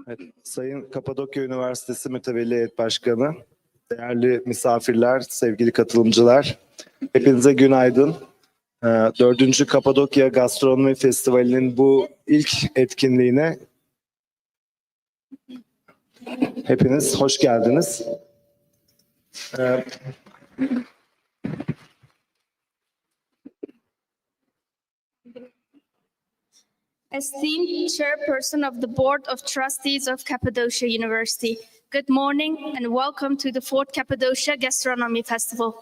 Evet, Sayın Kapadokya Üniversitesi Mütevelli Heyet Başkanı, değerli misafirler, sevgili katılımcılar, hepinize günaydın. 4. Kapadokya Gastronomi Festivali'nin bu ilk etkinliğine hepiniz hoş geldiniz. Esteemed Chairperson of the Board of Trustees of Cappadocia University, good morning and welcome to the 4th Cappadocia Gastronomy Festival.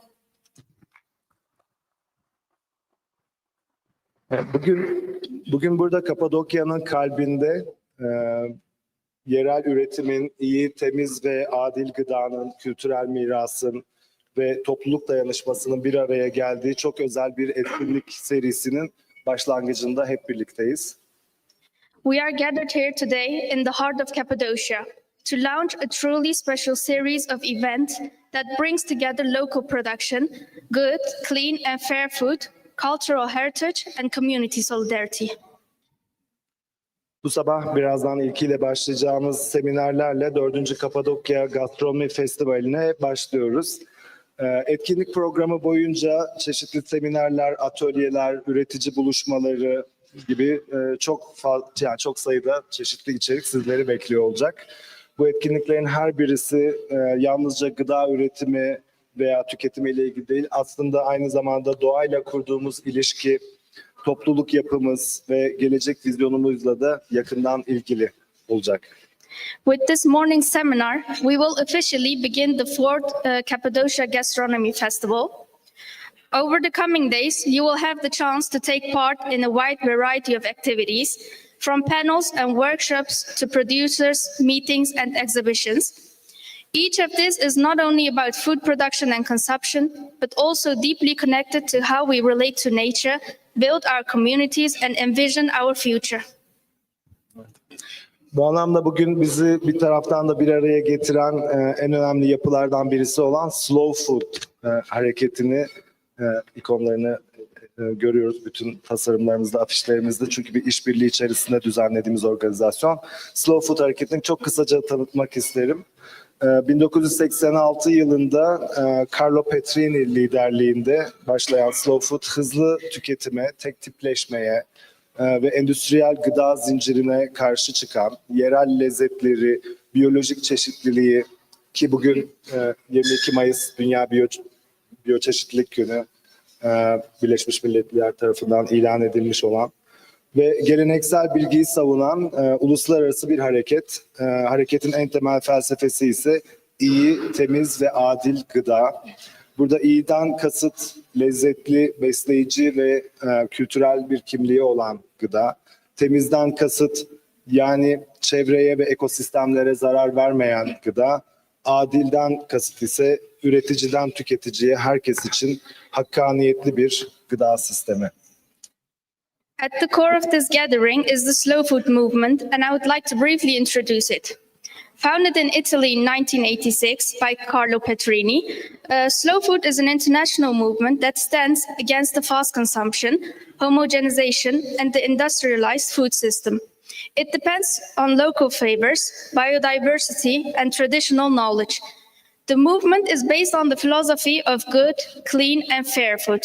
Bugün burada Kapadokya'nın kalbinde yerel üretimin, iyi, temiz ve adil gıdanın, kültürel mirasın ve topluluk dayanışmasının bir araya geldiği çok özel bir etkinlik serisinin başlangıcında hep birlikteyiz. We are gathered here today in the heart of Cappadocia to launch a truly special series of events that brings together local production, good, clean and fair food, cultural heritage and community solidarity. Bu sabah birazdan ilkiyle başlayacağımız seminerlerle 4. Kapadokya Gastronomi Festivali'ne başlıyoruz. Etkinlik programı boyunca çeşitli seminerler, atölyeler, üretici buluşmaları gibi çok sayıda çeşitli içerik sizleri bekliyor olacak. Bu etkinliklerin her birisi yalnızca gıda üretimi veya tüketimiyle ilgili değil, aslında aynı zamanda doğayla kurduğumuz ilişki, topluluk yapımız ve gelecek vizyonumuzla da yakından ilgili olacak. With this morning's seminar, we will officially begin the 4th Cappadocia Gastronomy Festival. Over the coming days, you will have the chance to take part in a wide variety of activities, from panels and workshops to producers, meetings and exhibitions. Each of this is not only about food production and consumption, but also deeply connected to how we relate to nature, build our communities and envision our future. Bu anlamda bugün bizi bir taraftan da bir araya getiren en önemli yapılardan birisi olan Slow Food hareketini, ikonlarını görüyoruz bütün tasarımlarımızda, afişlerimizde, çünkü bir işbirliği içerisinde düzenlediğimiz organizasyon. Slow Food hareketini çok kısaca tanıtmak isterim. 1986 yılında Carlo Petrini liderliğinde başlayan Slow Food, hızlı tüketime, tek tipleşmeye ve endüstriyel gıda zincirine karşı çıkan, yerel lezzetleri, biyolojik çeşitliliği, ki bugün 22 Mayıs Dünya Biyoçeşitlilik Günü Birleşmiş Milletler tarafından ilan edilmiş olan ve geleneksel bilgiyi savunan uluslararası bir hareket. Hareketin en temel felsefesi ise iyi, temiz ve adil gıda. Burada iyiden kasıt lezzetli, besleyici ve kültürel bir kimliği olan gıda. Temizden kasıt yani çevreye ve ekosistemlere zarar vermeyen gıda. Adilden kasıt ise üreticiden tüketiciye herkes için hakkaniyetli bir gıda sistemi. At the core of this gathering is the slow food movement, and I would like to briefly introduce it. Founded in Italy in 1986 by Carlo Petrini, slow food is an international movement that stands against the fast consumption, homogenization, and the industrialized food system. It depends on local flavors, biodiversity, and traditional knowledge. The movement is based on the philosophy of good, clean, and fair food.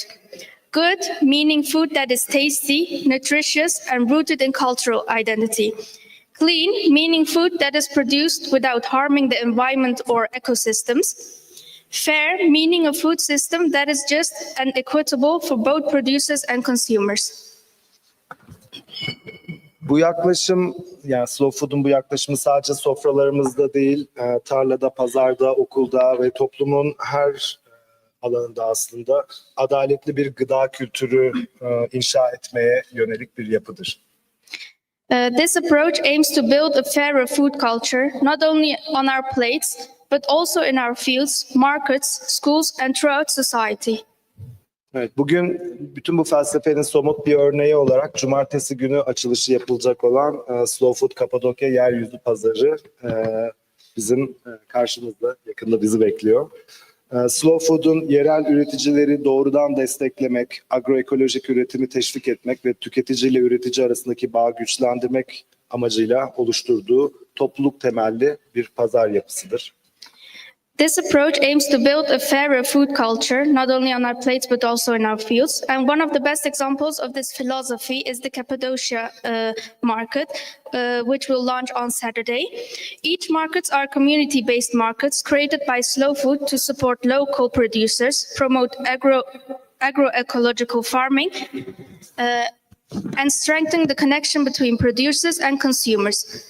Good, meaning food that is tasty, nutritious, and rooted in cultural identity. Clean, meaning food that is produced without harming the environment or ecosystems. Fair, meaning a food system that is just and equitable for both producers and consumers. Bu yaklaşım, yani Slow Food'un bu yaklaşımı sadece sofralarımızda değil, tarlada, pazarda, okulda ve toplumun her alanında aslında adaletli bir gıda kültürü inşa etmeye yönelik bir yapıdır. This approach aims to build a fairer food culture, not only on our plates, but also in our fields, markets, schools, and throughout society. Evet, bugün bütün bu felsefenin somut bir örneği olarak cumartesi günü açılışı yapılacak olan Slow Food Kapadokya Yeryüzü Pazarı bizim karşımızda, yakında bizi bekliyor. Slow Food'un yerel üreticileri doğrudan desteklemek, agroekolojik üretimi teşvik etmek ve tüketici ile üretici arasındaki bağı güçlendirmek amacıyla oluşturduğu topluluk temelli bir pazar yapısıdır. This approach aims to build a fairer food culture, not only on our plates but also in our fields. And one of the best examples of this philosophy is the Cappadocia market, which will launch on Saturday. Each markets are community-based markets created by Slow Food to support local producers, promote agroecological farming, and strengthen the connection between producers and consumers.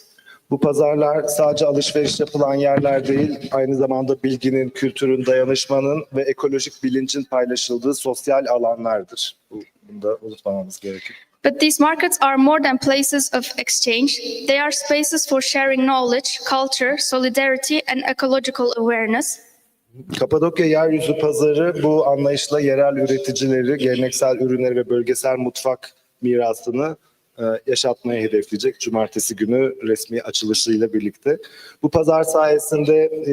Bu pazarlar sadece alışveriş yapılan yerler değil, aynı zamanda bilginin, kültürün, dayanışmanın ve ekolojik bilincin paylaşıldığı sosyal alanlardır. Bunu da unutmamamız gerekir. But these markets are more than places of exchange. They are spaces for sharing knowledge, culture, solidarity, and ecological awareness. Kapadokya Yeryüzü Pazarı bu anlayışla yerel üreticileri, geleneksel ürünleri ve bölgesel mutfak mirasını yaşatmayı hedefleyecek cumartesi günü resmi açılışıyla birlikte. Bu pazar sayesinde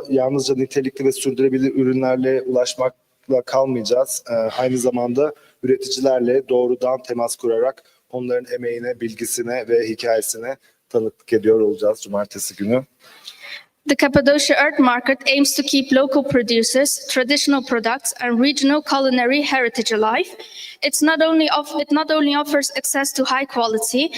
yalnızca nitelikli ve sürdürülebilir ürünlerle ulaşmakla kalmayacağız. Aynı zamanda üreticilerle doğrudan temas kurarak onların emeğine, bilgisine ve hikayesine tanıklık ediyor olacağız cumartesi günü. The Cappadocia Earth Market aims to keep local producers, traditional products, and regional culinary heritage alive. It not only offers access to high quality,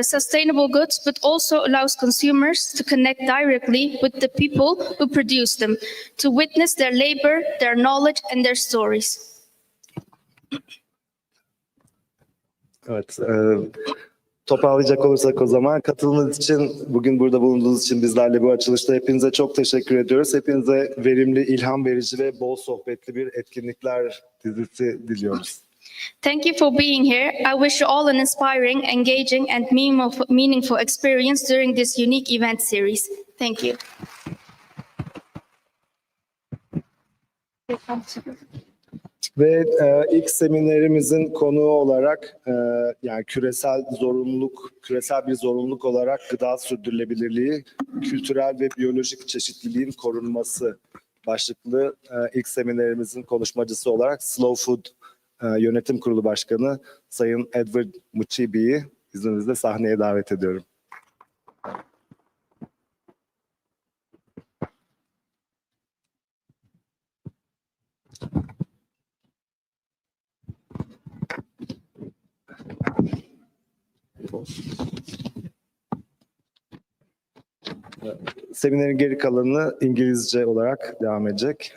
sustainable goods, but also allows consumers to connect directly with the people who produce them, to witness their labor, their knowledge, and their stories. Evet, toparlayacak olursak o zaman katılımınız için, bugün burada bulunduğunuz için bizlerle bu açılışta hepinize çok teşekkür ediyoruz. Hepinize verimli, ilham verici ve bol sohbetli bir etkinlikler dizisi diliyoruz. Thank you for being here. I wish you all an inspiring, engaging, and meaningful experience during this unique event series. Thank you. Ve ilk seminerimizin konuğu olarak yani küresel bir zorunluluk olarak gıda sürdürülebilirliği, kültürel ve biyolojik çeşitliliğin korunması başlıklı ilk seminerimizin konuşmacısı olarak Slow Food Yönetim Kurulu Başkanı Sayın Edward Muchibi'yi izninizle sahneye davet ediyorum. Seminerin geri kalanı İngilizce olarak devam edecek.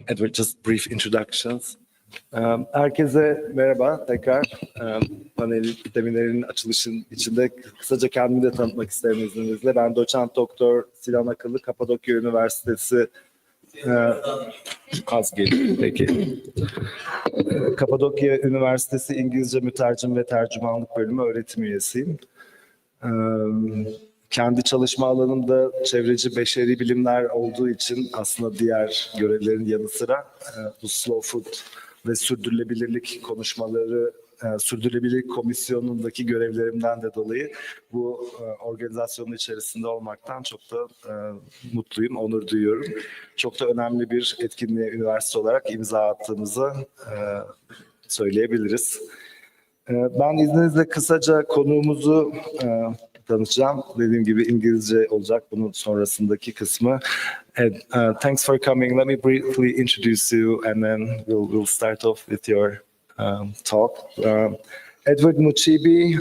Edward, just brief introductions. Herkese merhaba tekrar. Seminerin açılışının içinde kısaca kendimi de tanıtmak isterim izninizle. Ben doçent doktor Sinan Akıllı, Kapadokya Üniversitesi Kapadokya Üniversitesi İngilizce Mütercim ve Tercümanlık Bölümü öğretim üyesiyim. Kendi çalışma alanımda çevreci beşeri bilimler olduğu için aslında diğer görevlerin yanı sıra bu Slow Food ve sürdürülebilirlik konuşmaları, sürdürülebilirlik komisyonundaki görevlerimden de dolayı bu organizasyonun içerisinde olmaktan çok da mutluyum, onur duyuyorum. Çok da önemli bir etkinliğe üniversite olarak imza attığımızı söyleyebiliriz. Ben izninizle kısaca konuğumuzu tanıtacağım. Dediğim gibi İngilizce olacak bunun sonrasındaki kısmı. Thanks for coming. Let me briefly introduce you and then we'll start off with your talk. Edward Muchibi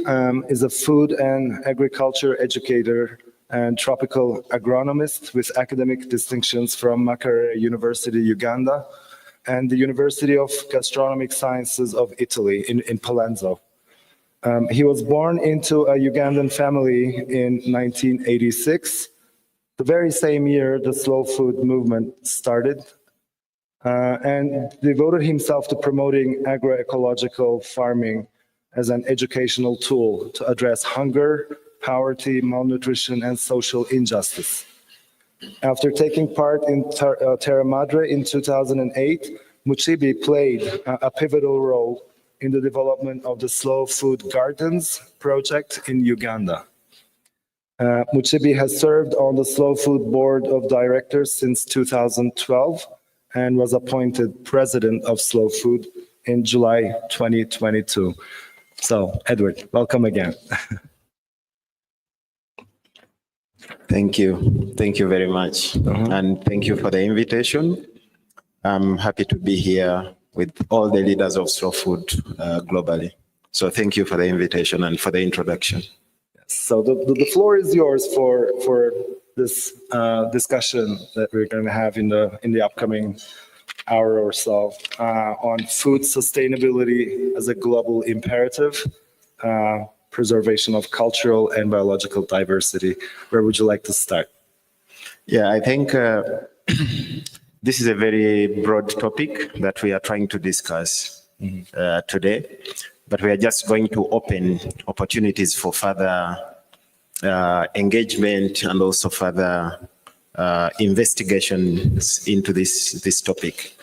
is a food and agriculture educator and tropical agronomist with academic distinctions from Makerere University, Uganda, and the University of Gastronomic Sciences of Italy in Palenzo. He was born into a Ugandan family in 1986, the very same year the slow food movement started, and devoted himself to promoting agroecological farming as an educational tool to address hunger, poverty, malnutrition, and social injustice. After taking part in Terra Madre in 2008, Muchibi played a pivotal role in the development of the Slow Food Gardens project in Uganda. Muchibi has served on the Slow Food Board of Directors since 2012 and was appointed president of Slow Food in July 2022. So, Edward, welcome again. Thank you. Thank you very much. And thank you for the invitation. I'm happy to be here with all the leaders of Slow Food globally. So thank you for the invitation and for the introduction. So the floor is yours for this discussion that we're going to have in the upcoming hour or so on food sustainability as a global imperative, preservation of cultural and biological diversity. Where would you like to start? Yeah, I think this is a very broad topic that we are trying to discuss today, but we are just going to open opportunities for further engagement and also further investigations into this topic.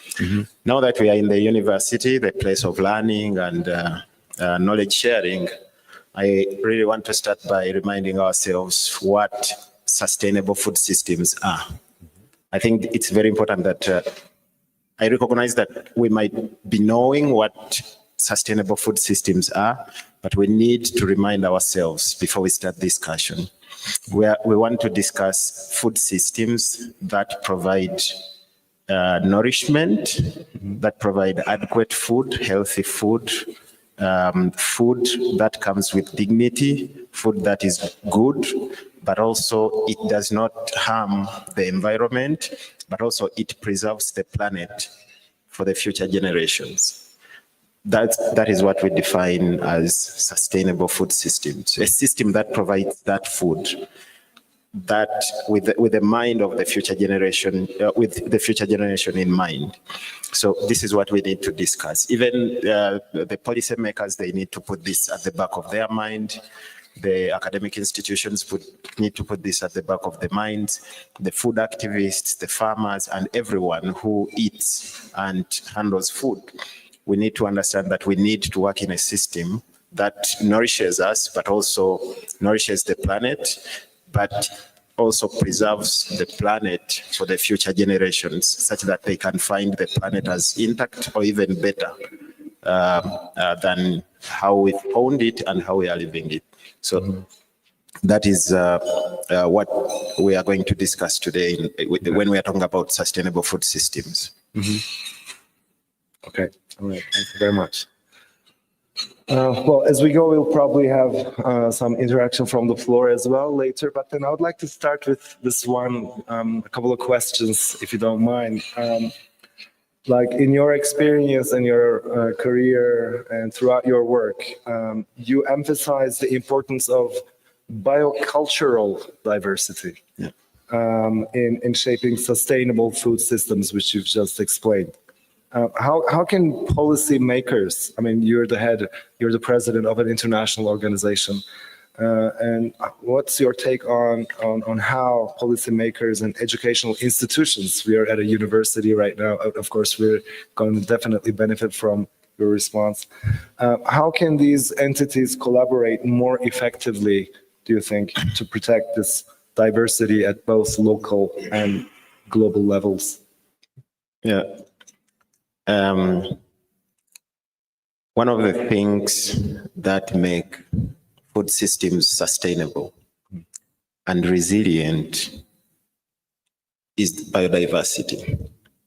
Now that we are in the university, the place of learning and knowledge sharing, I really want to start by reminding ourselves what sustainable food systems are. I think it's very important that I recognize that we might be knowing what sustainable food systems are, but we need to remind ourselves before we start discussion. We want to discuss food systems that provide nourishment, that provide adequate food, healthy food, food that comes with dignity, food that is good, but also it does not harm the environment, but also it preserves the planet for the future generations. That is what we define as sustainable food systems, a system that provides that food that with the mind of the future generation, with the future generation in mind. So this is what we need to discuss. Even the policymakers, they need to put this at the back of their mind. The academic institutions need to put this at the back of their minds. The food activists, the farmers, and everyone who eats and handles food. We need to understand that we need to work in a system that nourishes us, but also nourishes the planet, but also preserves the planet for the future generations, such that they can find the planet as intact or even better than how we found it and how we are living it. So that is what we are going to discuss today when we are talking about sustainable food systems. Okay, all right, thank you very much. Well, as we go, we'll probably have some interaction from the floor as well later, but then I would like to start with this one, a couple of questions, if you don't mind. Like in your experience and your career and throughout your work, you emphasize the importance of biocultural diversity in shaping sustainable food systems, which you've just explained. How can policymakers, I mean, you're the president of an international organization, and what's your take on how policymakers and educational institutions, we are at a university right now, of course, we're going to definitely benefit from your response. How can these entities collaborate more effectively, do you think, to protect this diversity at both local and global levels? Yeah. One of the things that make food systems sustainable and resilient is biodiversity.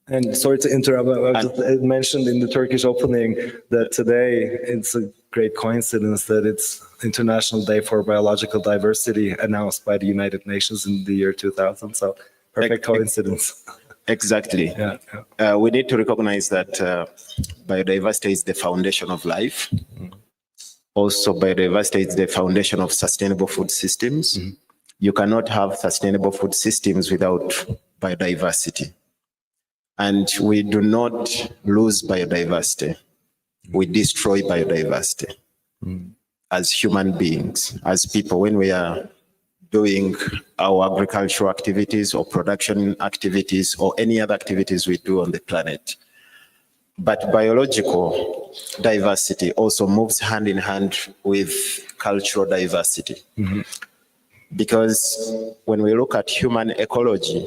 And sorry to interrupt, I just mentioned in the Turkish opening that today it's a great coincidence that it's International Day for Biological Diversity announced by the United Nations in the year 2000. So perfect coincidence. Exactly. Yeah. We need to recognize that biodiversity is the foundation of life. Also, biodiversity is the foundation of sustainable food systems. You cannot have sustainable food systems without biodiversity. And we do not lose biodiversity. We destroy biodiversity. as human beings, as people, when we are doing our agricultural activities or production activities or any other activities we do on the planet. But biological diversity also moves hand in hand with cultural diversity. Because when we look at human ecology,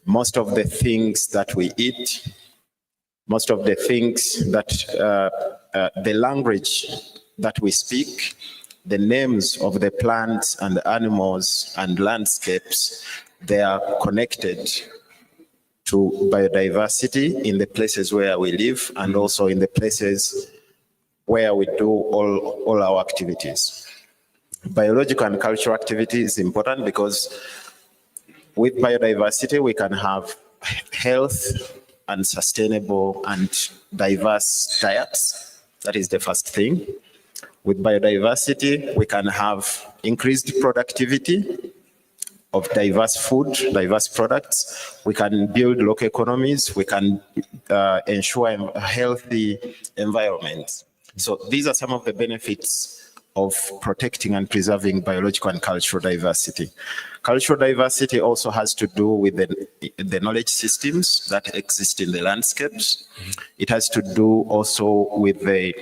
most of the things that we eat, most of the things that, the language that we speak, the names of the plants and animals and landscapes, they are connected to biodiversity in the places where we live and also in the places where we do all our activities. Biological and cultural activity is important because with biodiversity, we can have health and sustainable and diverse diets. That is the first thing. With biodiversity, we can have increased productivity of diverse food, diverse products. We can build local economies. We can ensure a healthy environment. So these are some of the benefits of protecting and preserving biological and cultural diversity. Cultural diversity also has to do with the knowledge systems that exist in the landscapes. It has to do also with the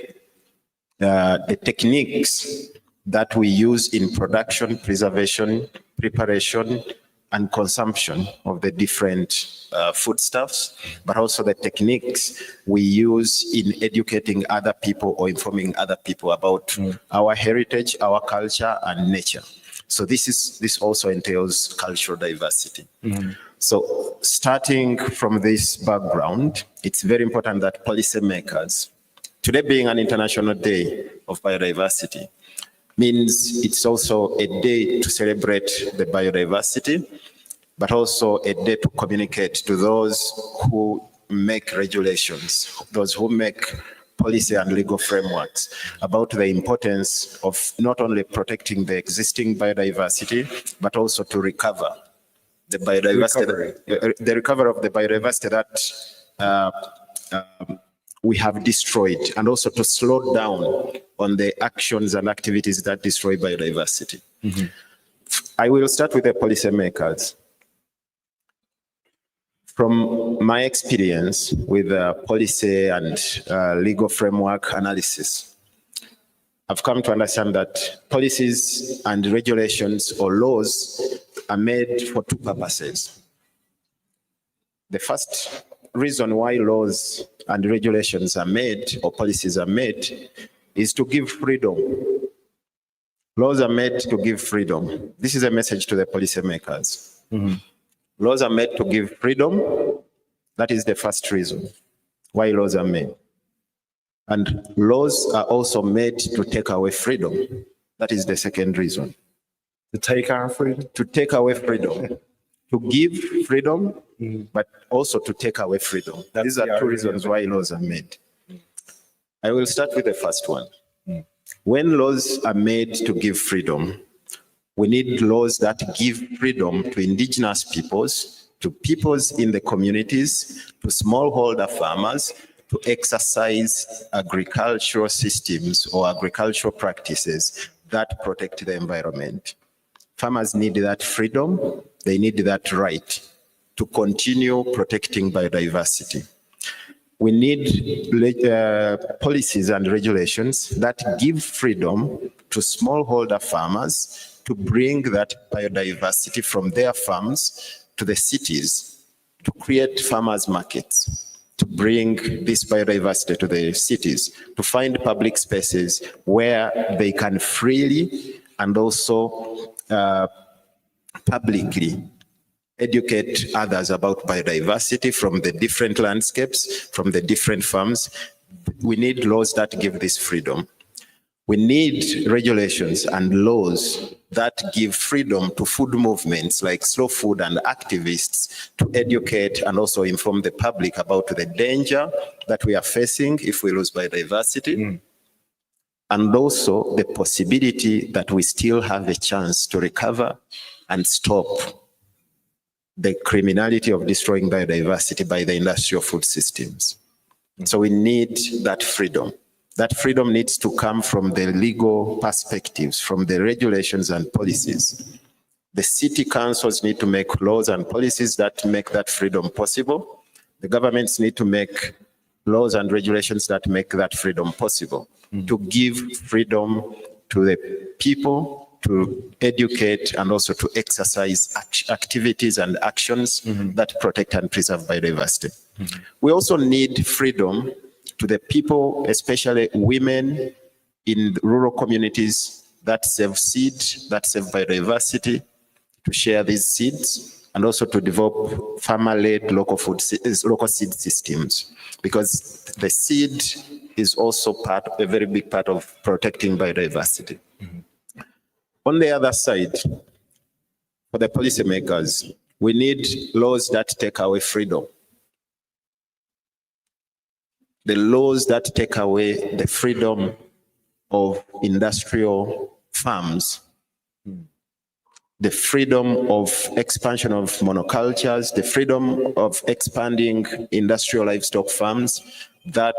techniques that we use in production, preservation, preparation, and consumption of the different foodstuffs, but also the techniques we use in educating other people or informing other people about our heritage, our culture, and nature. So this also entails cultural diversity. So starting from this background, it's very important that policymakers, today being an International Day of Biodiversity, means it's also a day to celebrate the biodiversity, but also a day to communicate to those who make regulations, those who make policy and legal frameworks about the importance of not only protecting the existing biodiversity, but also to recover the biodiversity, the recovery of the biodiversity that we have destroyed, and also to slow down on the actions and activities that destroy biodiversity. I will start with the policymakers. From my experience with policy and legal framework analysis, I've come to understand that policies and regulations or laws are made for two purposes. The first reason why laws and regulations are made or policies are made is to give freedom. Laws are made to give freedom. This is a message to the policymakers. Laws are made to give freedom. That is the first reason why laws are made. And laws are also made to take away freedom. That is the second reason. To take our freedom? To take away freedom. To give freedom, but also to take away freedom. These are two reasons why laws are made. I will start with the first one. When laws are made to give freedom, we need laws that give freedom to indigenous peoples, to peoples in the communities, to smallholder farmers, to exercise agricultural systems or agricultural practices that protect the environment. Farmers need that freedom, they need that right to continue protecting biodiversity. We need policies and regulations that give freedom to smallholder farmers to bring that biodiversity from their farms to the cities, to create farmers' markets, to bring this biodiversity to the cities, to find public spaces where they can freely and also publicly educate others about biodiversity from the different landscapes, from the different farms. We need laws that give this freedom. We need regulations and laws that give freedom to food movements like slow food and activists to educate and also inform the public about the danger that we are facing if we lose biodiversity. And also the possibility that we still have a chance to recover and stop the criminality of destroying biodiversity by the industrial food systems. So we need that freedom. That freedom needs to come from the legal perspectives, from the regulations and policies. The city councils need to make laws and policies that make that freedom possible. The governments need to make laws and regulations that make that freedom possible, to give freedom to the people to educate and also to exercise activities and actions that protect and preserve biodiversity. We also need freedom to the people, especially women in rural communities that save seed, that save biodiversity, to share these seeds, and also to develop farmer-led local seed systems, because the seed is also a very big part of protecting biodiversity. On the other side, for the policymakers, we need laws that take away freedom. The laws that take away the freedom of industrial farms, the freedom of expansion of monocultures, the freedom of expanding industrial livestock farms that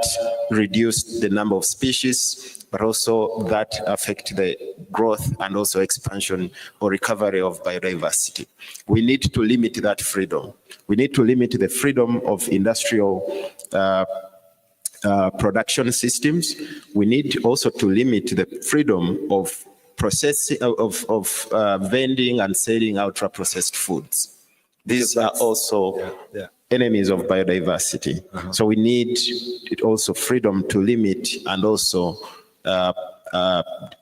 reduce the number of species, but also that affect the growth and also expansion or recovery of biodiversity. We need to limit that freedom. We need to limit the freedom of industrial production systems. We need also to limit the freedom of processing, vending and selling ultra-processed foods. These are also enemies of biodiversity. So we need also freedom to limit and also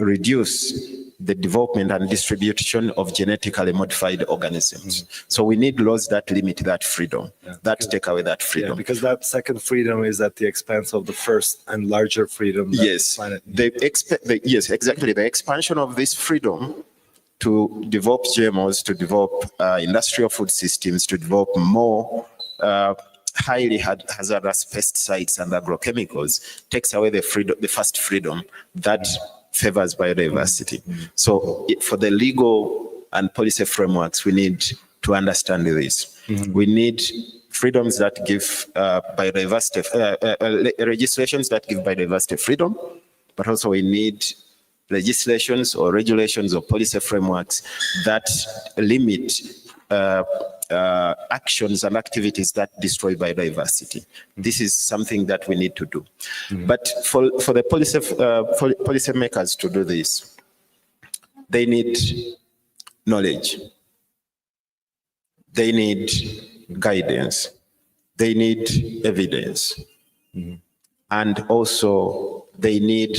reduce the development and distribution of genetically modified organisms. So we need laws that limit that freedom, that take away that freedom. Because that second freedom is at the expense of the first and larger freedom. Yes, yes, exactly. The expansion of this freedom to develop GMOs, to develop industrial food systems, to develop more highly hazardous pesticides and agrochemicals takes away the freedom, the first freedom that favors biodiversity. So for the legal and policy frameworks, we need to understand this. We need freedoms that give biodiversity, legislations that give biodiversity freedom, but also we need legislations or regulations or policy frameworks that limit actions and activities that destroy biodiversity. This is something that we need to do. But for the policy makers to do this, they need knowledge. They need guidance. They need evidence. And also they need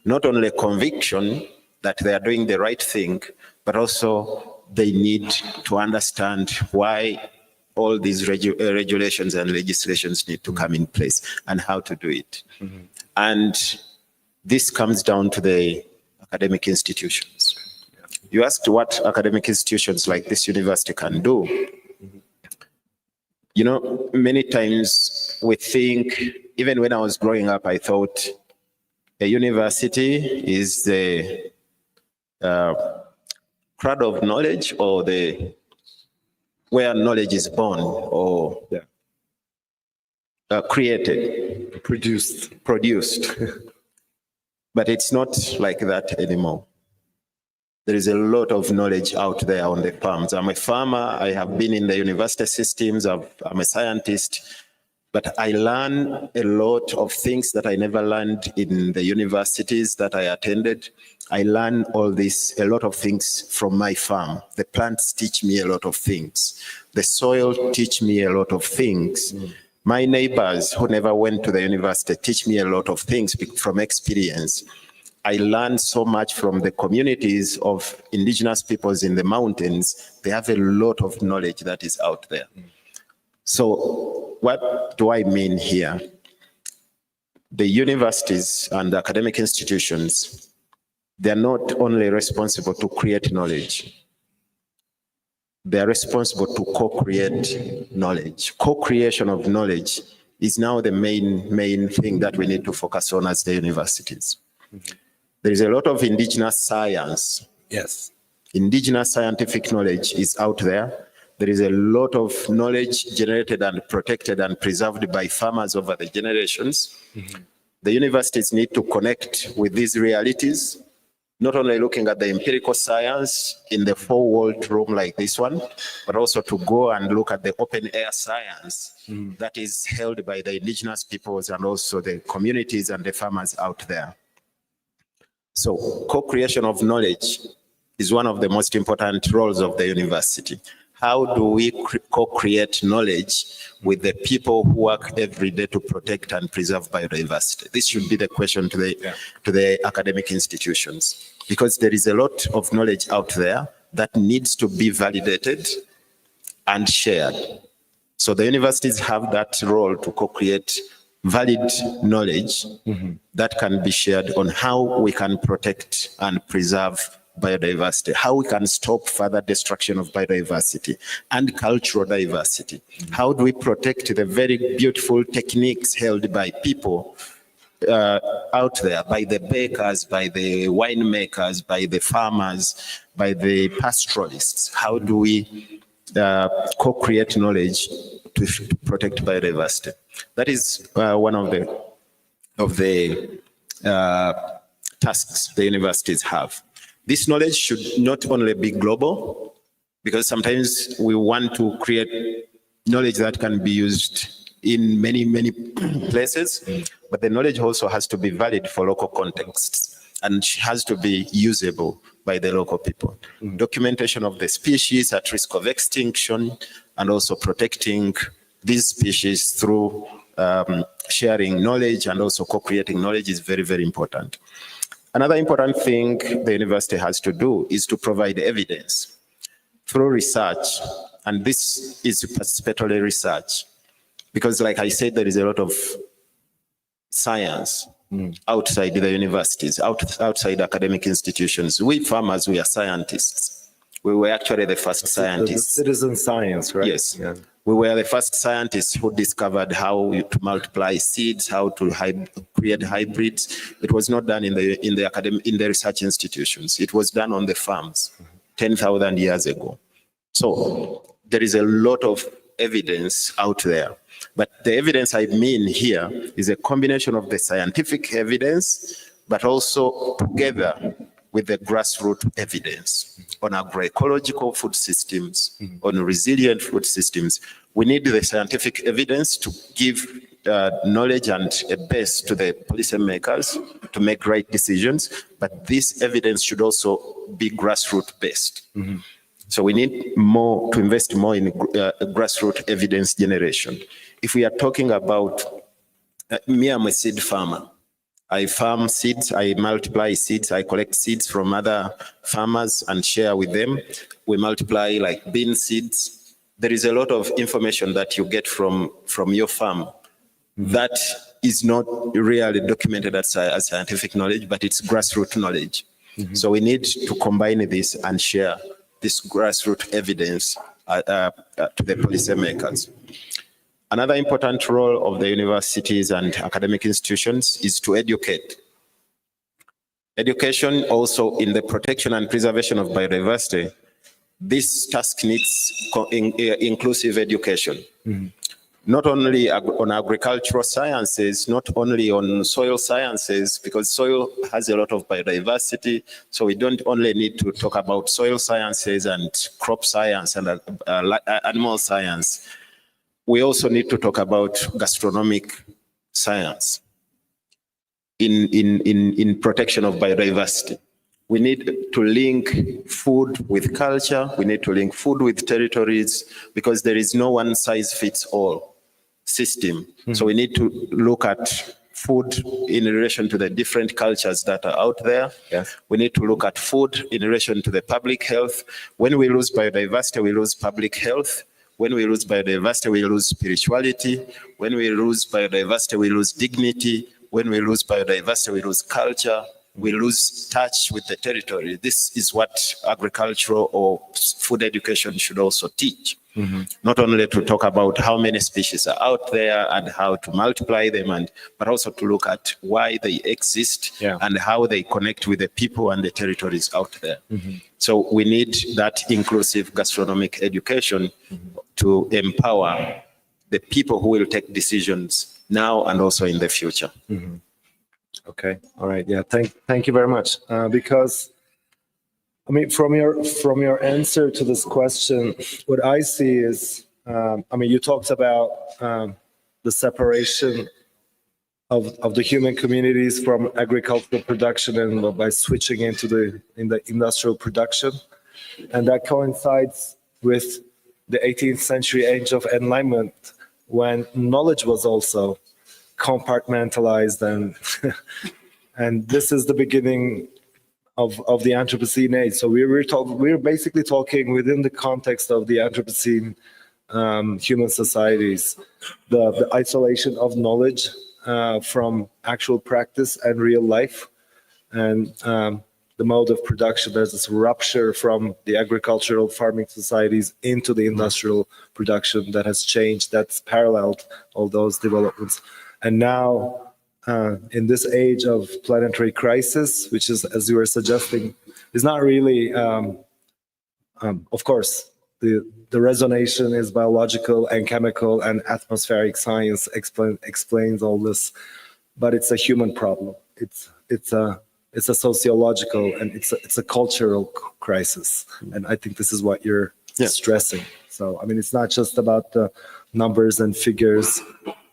not only conviction that they are doing the right thing, but also they need to understand why all these regulations and legislations need to come in place and how to do it. And this comes down to the academic institutions. You asked what academic institutions like this university can do. You know, many times we think, even when I was growing up, I thought a university is the crowd of knowledge, or the where knowledge is born or created, produced. But it's not like that anymore. There is a lot of knowledge out there on the farms. I'm a farmer, I have been in the university systems, I'm a scientist, but I learn a lot of things that I never learned in the universities that I attended. I learn a lot of things from my farm. The plants teach me a lot of things. The soil teach me a lot of things. My neighbors who never went to the university teach me a lot of things from experience. I learned so much from the communities of indigenous peoples in the mountains. They have a lot of knowledge that is out there. So what do I mean here? The universities and the academic institutions, they're not only responsible to create knowledge, they're responsible to co-create knowledge. Co-creation of knowledge is now the main thing that we need to focus on as the universities. There is a lot of indigenous science. Yes. Indigenous scientific knowledge is out there, There is a lot of knowledge generated and protected and preserved by farmers over the generations. The universities need to connect with these realities, not only looking at the empirical science in the four-walled room like this one, but also to go and look at the open-air science that is held by the indigenous peoples and also the communities and the farmers out there. So co-creation of knowledge is one of the most important roles of the university. How do we co-create knowledge with the people who work every day to protect and preserve biodiversity? This should be the question to the academic institutions, because there is a lot of knowledge out there that needs to be validated and shared. So the universities have that role to co-create valid knowledge that can be shared on how we can protect and preserve biodiversity, how we can stop further destruction of biodiversity and cultural diversity. How do we protect the very beautiful techniques held by people out there, by the bakers, by the winemakers, by the farmers, by the pastoralists? How do we co-create knowledge to protect biodiversity? That is one of the tasks the universities have. This knowledge should not only be global, because sometimes we want to create knowledge that can be used in many, many places, but the knowledge also has to be valid for local contexts and has to be usable by the local people. Documentation of the species at risk of extinction and also protecting these species through sharing knowledge and also co-creating knowledge is very, very important. Another important thing the university has to do is to provide evidence through research, and this is participatory research, because like I said, there is a lot of science outside the universities, outside academic institutions. We farmers, we are scientists. We were actually the first scientists. The citizen science, right? Yes. Yeah. We were the first scientists who discovered how to multiply seeds, how to create hybrids. It was not done in the research institutions. It was done on the farms 10,000 years ago. So there is a lot of evidence out there. But the evidence I mean here is a combination of the scientific evidence, but also together with the grassroots evidence on agroecological food systems, on resilient food systems. We need the scientific evidence to give knowledge and a base to the policymakers to make right decisions, but this evidence should also be grassroots based. So we need to invest more in grassroots evidence generation. If we are talking about, me, I'm a seed farmer. I farm seeds, I multiply seeds, I collect seeds from other farmers and share with them. We multiply like bean seeds. There is a lot of information that you get from your farm that is not really documented as scientific knowledge, but it's grassroots knowledge. So we need to combine this and share this grassroots evidence to the policymakers. Another important role of the universities and academic institutions is to educate. Education also in the protection and preservation of biodiversity. This task needs inclusive education. Not only on agricultural sciences, not only on soil sciences, because soil has a lot of biodiversity. So we don't only need to talk about soil sciences and crop science and animal science. We also need to talk about gastronomic science in protection of biodiversity. We need to link food with culture. We need to link food with territories, because there is no one size fits all system. So we need to look at food in relation to the different cultures that are out there. Yes. We need to look at food in relation to the public health. When we lose biodiversity, we lose public health. When we lose biodiversity, we lose spirituality. When we lose biodiversity, we lose dignity. When we lose biodiversity, we lose culture. We lose touch with the territory. This is what agricultural or food education should also teach. Not only to talk about how many species are out there and how to multiply them, but also to look at why they exist and how they connect with the people and the territories out there. So we need that inclusive gastronomic education to empower the people who will take decisions now and also in the future. Okay. All right. Yeah. Thank you very much. Because I mean, from your answer to this question, what I see is, I mean, you talked about the separation of the human communities from agricultural production and by switching into the industrial production, and that coincides with the 18th century age of enlightenment, when knowledge was also compartmentalized, and this is the beginning of the Anthropocene age. So we're basically talking within the context of the Anthropocene human societies, the isolation of knowledge from actual practice and real life, and the mode of production. There's this rupture from the agricultural farming societies into the industrial production that has changed, that's paralleled all those developments. And now, in this age of planetary crisis, which is, as you were suggesting, is not really, of course, the resonation is biological and chemical, and atmospheric science explains all this, but it's a human problem. It's a sociological, and it's a cultural crisis, and I think this is what you're stressing. So I mean, it's not just about the numbers and figures,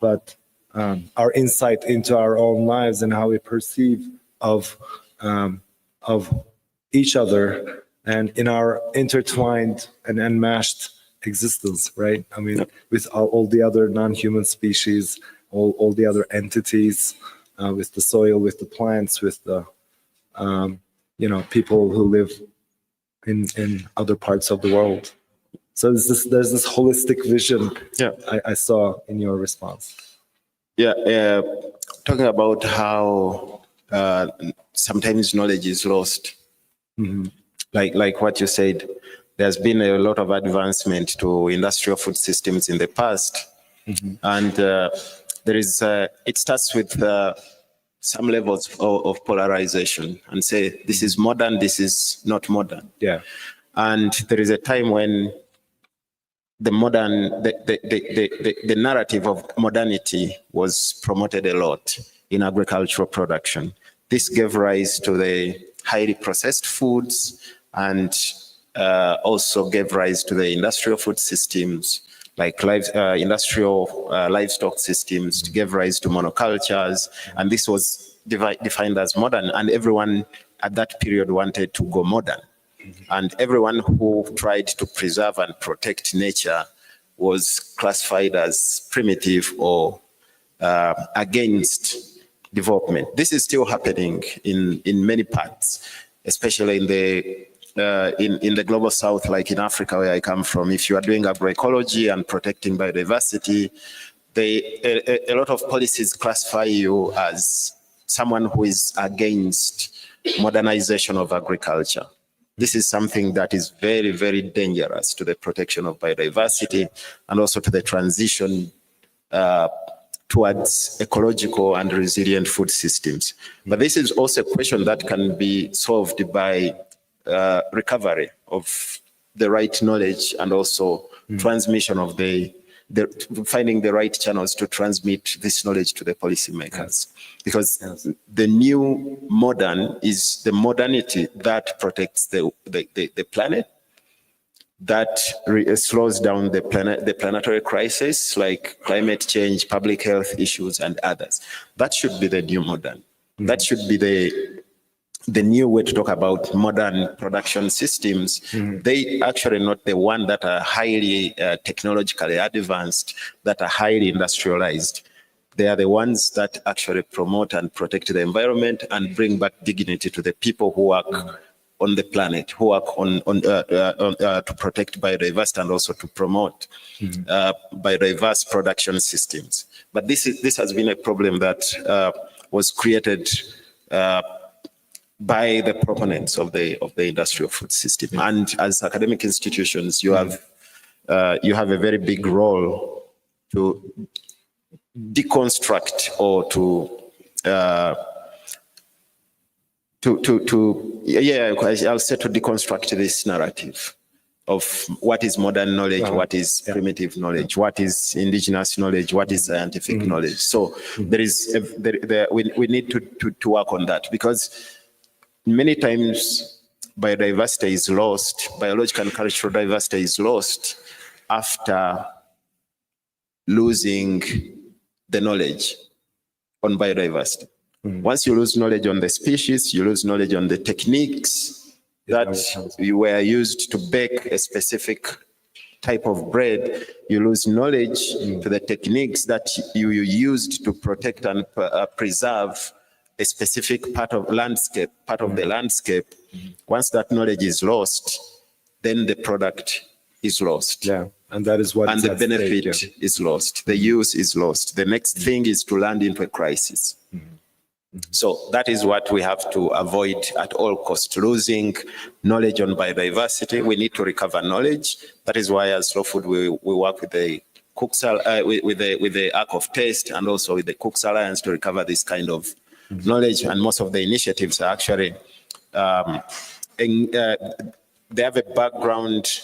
but our insight into our own lives and how we perceive of each other and in our intertwined and enmeshed existence, right? I mean, with all the other non-human species, all the other entities, with the soil, with the plants, with the people who live in other parts of the world. So there's this holistic vision I saw in your response. Yeah, talking about how sometimes knowledge is lost. Like what you said, there's been a lot of advancement to industrial food systems in the past, and there is it starts with some levels of polarization, and say this is modern, this is not modern. Yeah, and there is a time when the narrative of modernity was promoted a lot in agricultural production. This gave rise to the highly processed foods, and also gave rise to the industrial food systems, like industrial livestock systems, gave rise to monocultures, and this was defined as modern, and everyone at that period wanted to go modern. And everyone who tried to preserve and protect nature was classified as primitive or against development. This is still happening in many parts, especially in the global south, like in Africa, where I come from. If you are doing agroecology and protecting biodiversity, a lot of policies classify you as someone who is against modernization of agriculture. This is something that is very, very dangerous to the protection of biodiversity and also to the transition towards ecological and resilient food systems. But this is also a question that can be solved by recovery of the right knowledge and also transmission of finding the right channels to transmit this knowledge to the policymakers. Because the new modern is the modernity that protects the planet, that slows down the planetary crisis, like climate change, public health issues, and others. That should be the new modern. That should be the new way to talk about modern production systems. They actually not the one that are highly technologically advanced, that are highly industrialized. They are the ones that actually promote and protect the environment and bring back dignity to the people who work on the planet, who work to protect biodiversity and also to promote biodiverse production systems. But this has been a problem that was created by the proponents of the industrial food system. And as academic institutions, you have a very big role to deconstruct or I'll say to deconstruct this narrative of what is modern knowledge, what is primitive knowledge, what is indigenous knowledge, what is scientific knowledge. So we need to work on that, because many times biodiversity is lost, biological and cultural diversity is lost after losing the knowledge on biodiversity. Once you lose knowledge on the species, you lose knowledge on the techniques that you were used to bake a specific type of bread. You lose knowledge to the techniques that you used to protect and preserve a specific part of the landscape. Once that knowledge is lost, then the product is lost. Yeah, and that is what. And the benefit is lost. The use is lost. The next thing is to land into a crisis. So that is what we have to avoid at all costs, losing knowledge on biodiversity. We need to recover knowledge. That is why as Slow Food, we work with the Cooks, with the Arc of Taste and also with the Cooks Alliance to recover this kind of knowledge. And most of the initiatives are actually, they have a background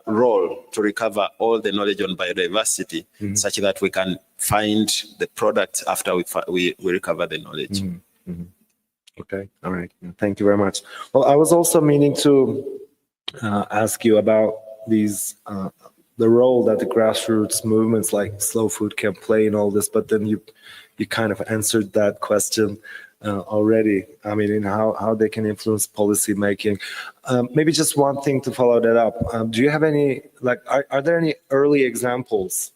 role to recover all the knowledge on biodiversity, such that we can find the products after we recover the knowledge. Okay, all right. Thank you very much. Well, I was also meaning to ask you about these, the role that the grassroots movements like Slow Food can play in all this, but then you kind of answered that question already. I mean, in how they can influence policy making. Maybe just one thing to follow that up. Do you have any, like, are there any early examples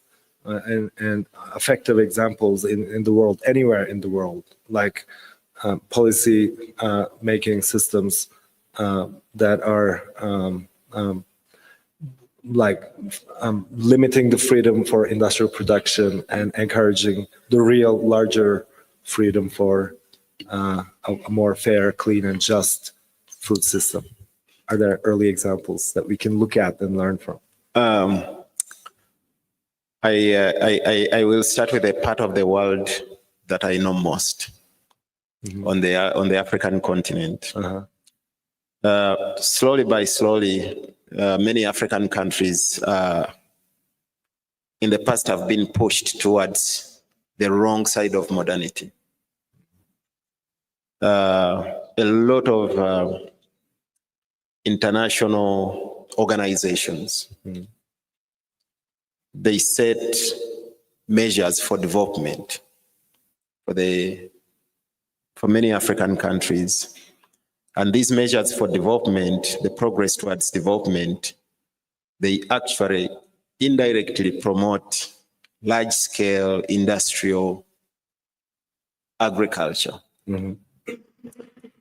and effective examples in the world, anywhere in the world, like policy making systems that are limiting the freedom for industrial production and encouraging the real larger freedom for a more fair, clean, and just food system? Are there early examples that we can look at and learn from? I will start with a part of the world that I know most, on the African continent. Slowly by slowly, many African countries in the past have been pushed towards the wrong side of modernity. A lot of international organizations, they set measures for development for many African countries. And these measures for development, the progress towards development, they actually indirectly promote large-scale industrial agriculture.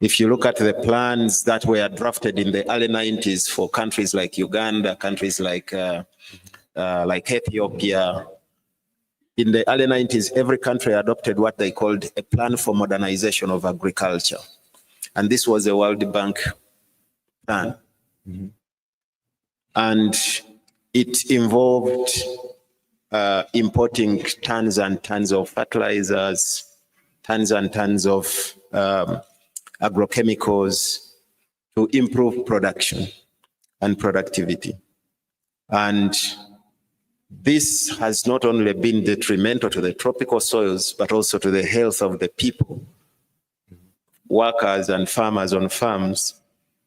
If you look at the plans that were drafted in the early 90s for countries like Uganda, countries like Ethiopia, in the early 90s, every country adopted what they called a plan for modernization of agriculture. And this was a World Bank plan. And it involved importing tons and tons of fertilizers, tons and tons of agrochemicals to improve production and productivity. And this has not only been detrimental to the tropical soils, but also to the health of the people, workers and farmers on farms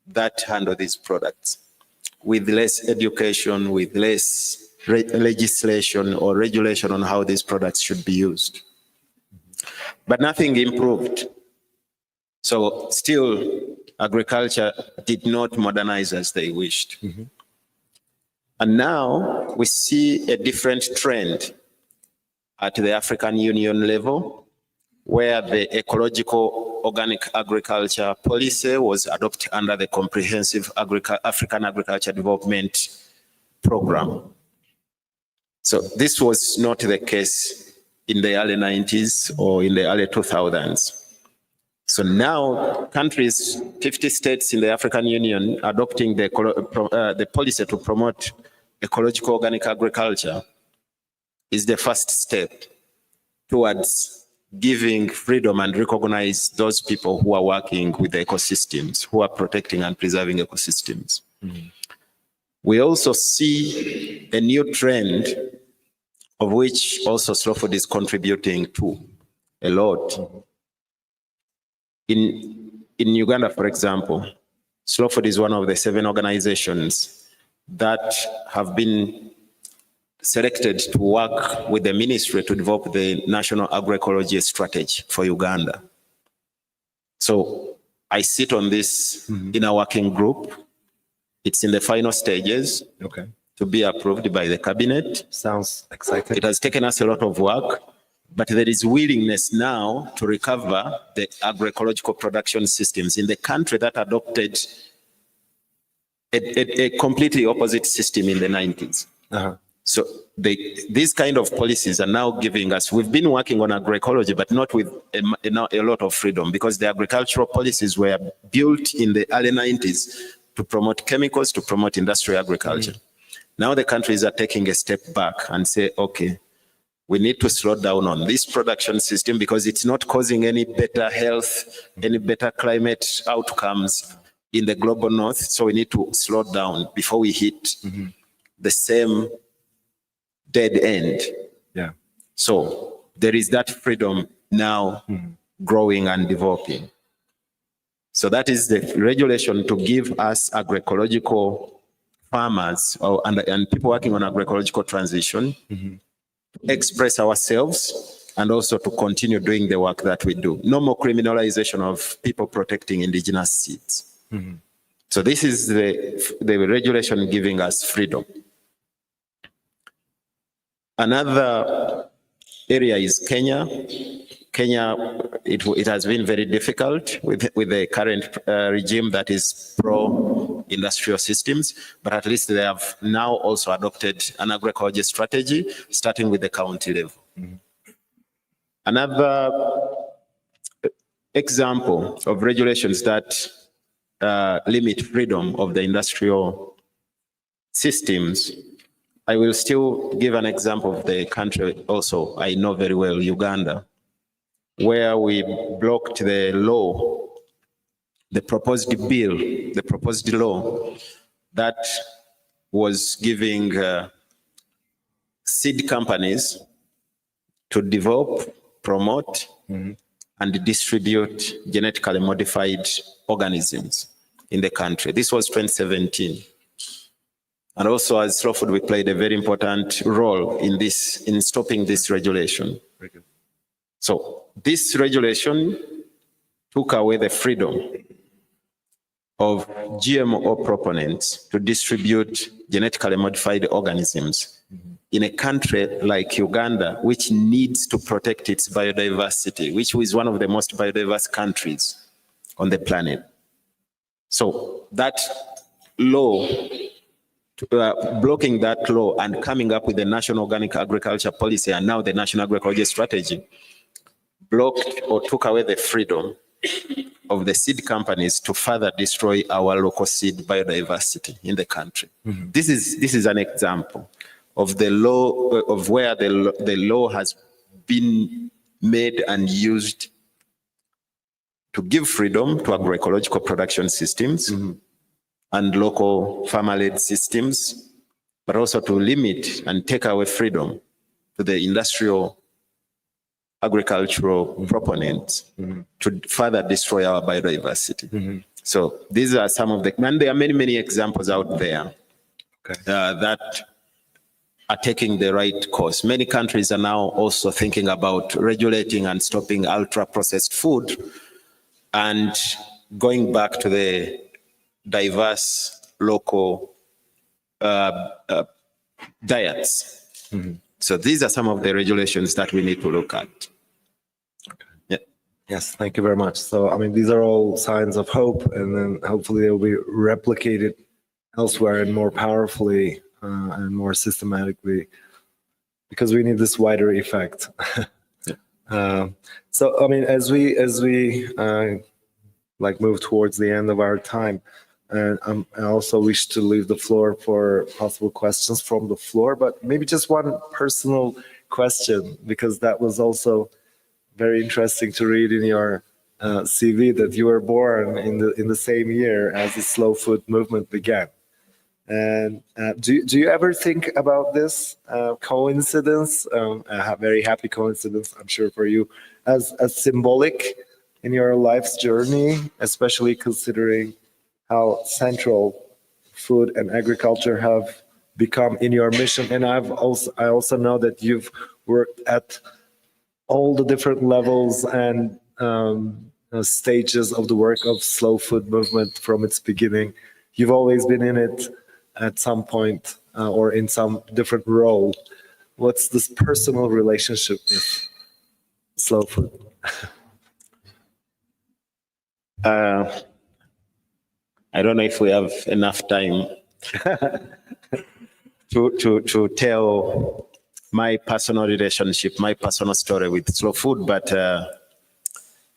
that handle these products, with less education, with less legislation or regulation on how these products should be used. But nothing improved. So still, agriculture did not modernize as they wished. And now we see a different trend at the African Union level, where the ecological organic agriculture policy was adopted under the Comprehensive African Agriculture Development Program. So this was not the case in the early 90s or in the early 2000s. So now countries, 50 states in the African Union adopting the policy to promote ecological organic agriculture is the first step towards giving freedom and recognize those people who are working with the ecosystems, who are protecting and preserving ecosystems. Mm-hmm. We also see a new trend of which also slow food is contributing to a lot. Mm-hmm. In Uganda, for example, slow food is one of the 7 organizations that have been selected to work with the ministry to develop the national agroecology strategy for Uganda. So I sit on this in a working group. It's in the final stages to be approved by the cabinet. Sounds exciting. It has taken us a lot of work, but there is willingness now to recover the agroecological production systems in the country that adopted a completely opposite system in the 90s. Uh-huh. So these kind of policies are now giving us, we've been working on agroecology, but not with a lot of freedom, because the agricultural policies were built in the early 90s to promote chemicals, to promote industrial agriculture. Now the countries are taking a step back and say, okay, we need to slow down on this production system because it's not causing any better health, any better climate outcomes in the global north. So we need to slow down before we hit the same dead end. Yeah. So there is that freedom now growing and developing. So that is the regulation to give us agroecological farmers and people working on agroecological transition to express ourselves and also to continue doing the work that we do. No more criminalization of people protecting indigenous seeds. So this is the regulation giving us freedom. Another area is Kenya. Kenya, it has been very difficult with the current regime that is pro-industrial systems, but at least they have now also adopted an agroecology strategy, starting with the county level. Another example of regulations that limit freedom of the industrial systems, I will still give an example of the country also I know very well, Uganda, where we blocked the law, the proposed bill, the proposed law that was giving seed companies to develop, promote, and distribute genetically modified organisms in the country. This was 2017. And also as Slow Food, we played a very important role in stopping this regulation. So this regulation took away the freedom of GMO proponents to distribute genetically modified organisms in a country like Uganda, which needs to protect its biodiversity, which is one of the most biodiverse countries on the planet. So that law, blocking that law and coming up with the National Organic Agriculture Policy and now the National Agroecology Strategy, blocked or took away the freedom of the seed companies to further destroy our local seed biodiversity in the country. This is an example of the law, of where the law has been made and used to give freedom to agroecological production systems and local farmer-led systems, but also to limit and take away freedom to the industrial agricultural proponents to further destroy our biodiversity. So these are some of the, and there are many, many examples out there that are taking the right course. Many countries are now also thinking about regulating and stopping ultra-processed food and going back to the diverse local diets. So these are some of the regulations that we need to look at. Yeah. Yes, thank you very much. So, I mean, these are all signs of hope, and then hopefully they'll be replicated elsewhere and more powerfully and more systematically, because we need this wider effect. So, I mean, as we like move towards the end of our time, and I also wish to leave the floor for possible questions from the floor, but maybe just one personal question, because that was also very interesting to read in your CV that you were born in the same year as the slow food movement began. And do you ever think about this coincidence, a very happy coincidence, I'm sure for you, as symbolic in your life's journey, especially considering how central food and agriculture have become in your mission? And I also know that you've worked at all the different levels and stages of the work of slow food movement from its beginning. You've always been in it at some point or in some different role. What's this personal relationship with slow food? I don't know if we have enough time to tell my personal relationship, my personal story with slow food, but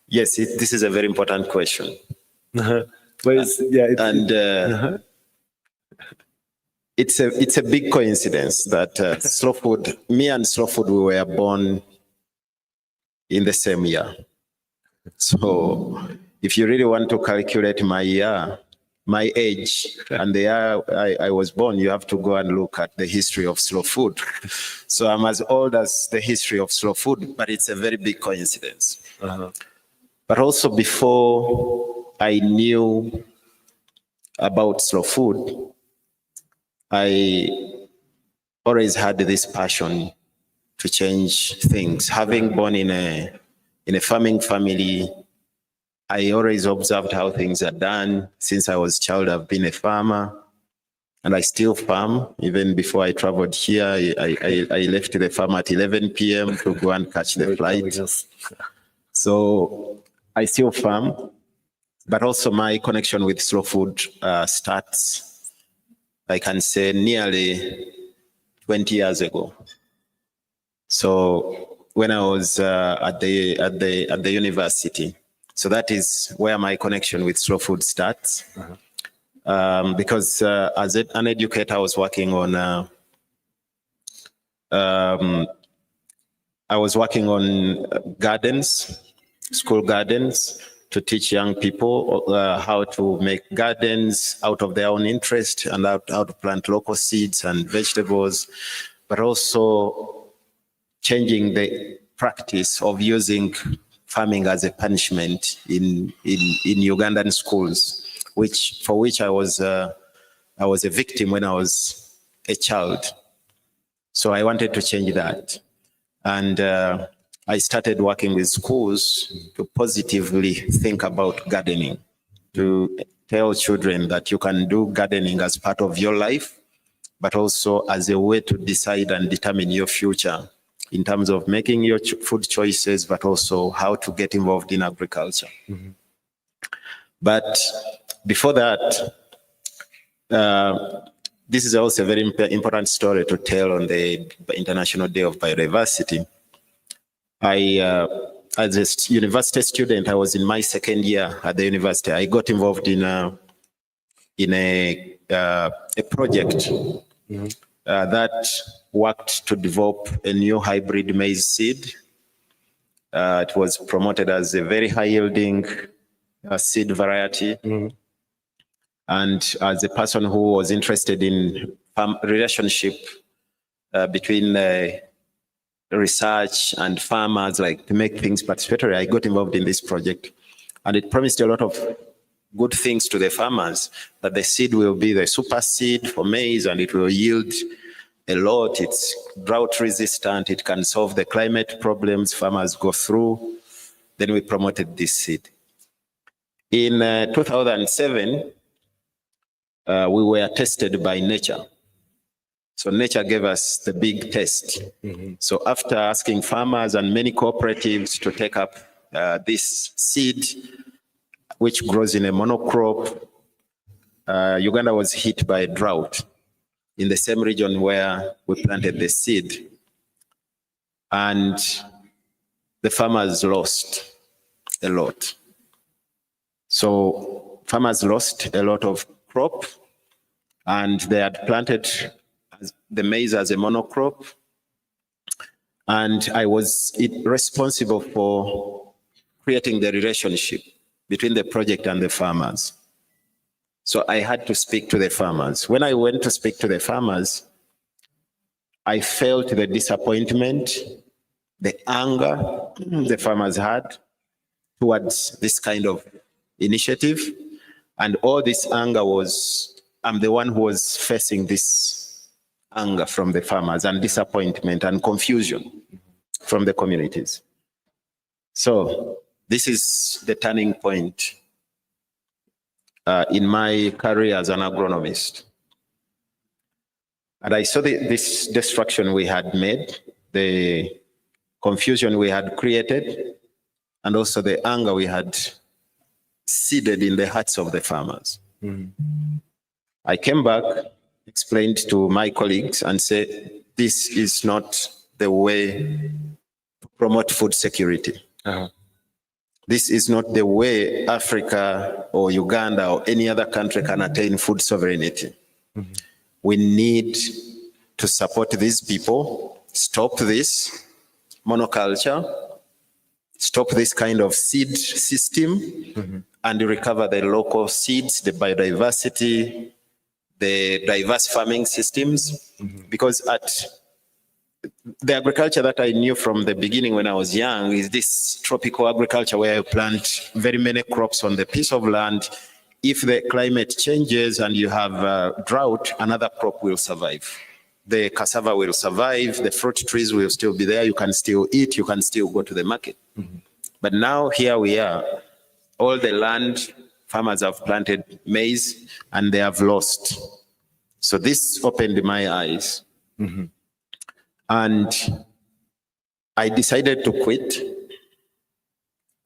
yes, this is a very important question. It's a big coincidence that slow food, me and slow food, we were born in the same year. So if you really want to calculate my year, my age, and the year I was born, you have to go and look at the history of slow food. So I'm as old as the history of slow food, but it's a very big coincidence. But also before I knew about slow food, I always had this passion to change things. Having born in a farming family, I always observed how things are done. Since I was a child, I've been a farmer, and I still farm. Even before I traveled here, I left the farm at 11 p.m. to go and catch the flight. So I still farm, but also my connection with slow food starts, I can say, nearly 20 years ago. So when I was at the university, so that is where my connection with slow food starts. Because as an educator, I was working on gardens, school gardens, to teach young people how to make gardens out of their own interest and how to plant local seeds and vegetables, but also changing the practice of using farming as a punishment in Ugandan schools, for which I was a victim when I was a child. So I wanted to change that, and I started working with schools to positively think about gardening, to tell children that you can do gardening as part of your life, but also as a way to decide and determine your future in terms of making your food choices, but also how to get involved in agriculture. But before that, this is also a very important story to tell on the International Day of Biodiversity. As a university student, I was in my second year at the university. I got involved in a project that worked to develop a new hybrid maize seed. It was promoted as a very high-yielding seed variety. And as a person who was interested in relationship between research and farmers, like to make things participatory, I got involved in this project. And it promised a lot of good things to the farmers, that the seed will be the super seed for maize and it will yield a lot. It's drought resistant. It can solve the climate problems farmers go through. Then we promoted this seed. In 2007, we were tested by nature. So nature gave us the big test. So after asking farmers and many cooperatives to take up this seed, which grows in a monocrop, Uganda was hit by a drought in the same region where we planted the seed. And the farmers lost a lot. So farmers lost a lot of crop, and they had planted the maize as a monocrop. And I was responsible for creating the relationship between the project and the farmers. So I had to speak to the farmers. When I went to speak to the farmers, I felt the disappointment, the anger the farmers had towards this kind of initiative. And all this anger was, I'm the one who was facing this anger from the farmers, and disappointment and confusion from the communities. So this is the turning point in my career as an agronomist. And I saw this destruction we had made, the confusion we had created, and also the anger we had seeded in the hearts of the farmers. I came back, explained to my colleagues, and said, this is not the way to promote food security. This is not the way Africa or Uganda or any other country can attain food sovereignty. We need to support these people, stop this monoculture, stop this kind of seed system, and recover the local seeds, the biodiversity, the diverse farming systems. Because the agriculture that I knew from the beginning when I was young is this tropical agriculture where you plant very many crops on the piece of land. If the climate changes and you have drought, another crop will survive. The cassava will survive, the fruit trees will still be there, you can still eat, you can still go to the market. But now here we are, all the land, farmers have planted maize and they have lost. So this opened my eyes. And I decided to quit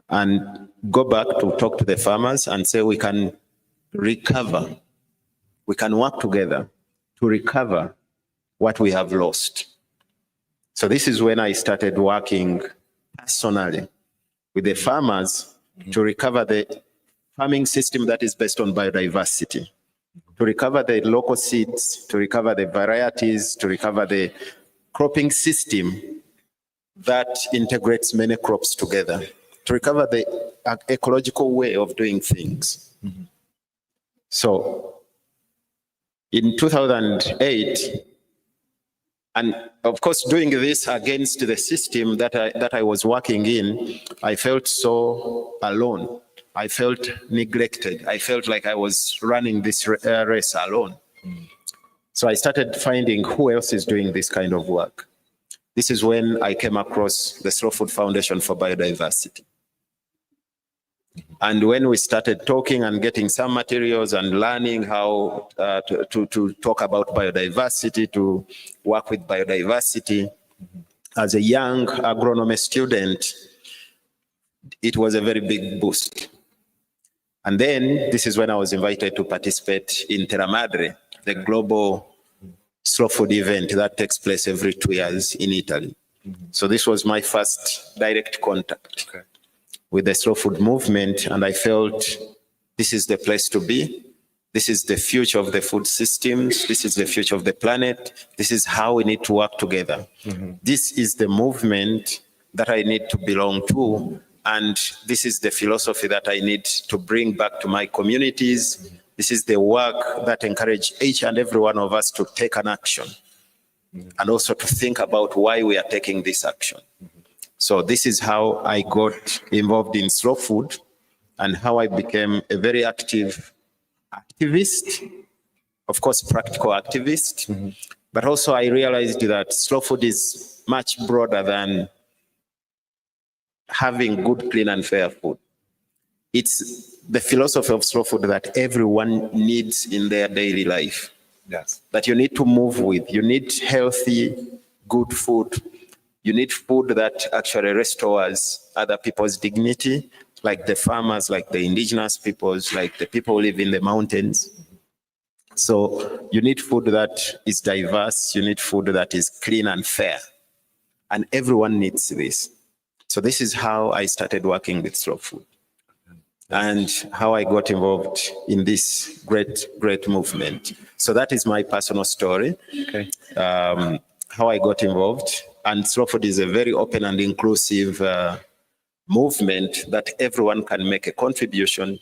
and go back to talk to the farmers and say we can recover, we can work together to recover what we have lost. So this is when I started working personally with the farmers to recover the farming system that is based on biodiversity, to recover the local seeds, to recover the varieties, to recover the cropping system that integrates many crops together, to recover the ecological way of doing things. So in 2008, and of course doing this against the system that I was working in, I felt so alone. I felt neglected. I felt like I was running this race alone. So I started finding who else is doing this kind of work. This is when I came across the Slow Food Foundation for Biodiversity. And when we started talking and getting some materials and learning how to talk about biodiversity, to work with biodiversity, as a young agronomy student, it was a very big boost. And then this is when I was invited to participate in Terra Madre, the global slow food event that takes place every 2 years in Italy. So this was my first direct contact with the slow food movement, and I felt this is the place to be. This is the future of the food systems. This is the future of the planet. This is how we need to work together. This is the movement that I need to belong to, and this is the philosophy that I need to bring back to my communities. This is the work that encourages each and every one of us to take an action and also to think about why we are taking this action. So this is how I got involved in slow food and how I became a very active activist, of course, practical activist, but also I realized that slow food is much broader than having good, clean, and fair food. It's the philosophy of slow food that everyone needs in their daily life. Yes. That you need to move with. You need healthy, good food. You need food that actually restores other people's dignity, like the farmers, like the indigenous peoples, like the people who live in the mountains. So you need food that is diverse. You need food that is clean and fair. And everyone needs this. So this is how I started working with slow food and how I got involved in this great movement. So that is my personal story, Okay. how I got involved. And slow food is a very open and inclusive movement that everyone can make a contribution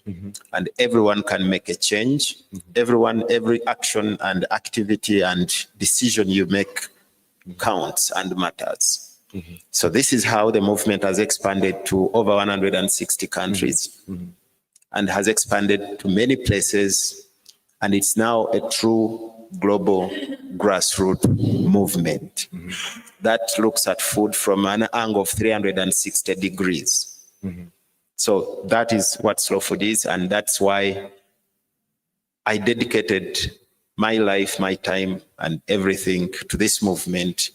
and everyone can make a change. Every action and activity and decision you make counts and matters. So this is how the movement has expanded to over 160 countries and has expanded to many places. And it's now a true global grassroots movement that looks at food from an angle of 360 degrees. So that is what slow food is. And that's why I dedicated my life, my time, and everything to this movement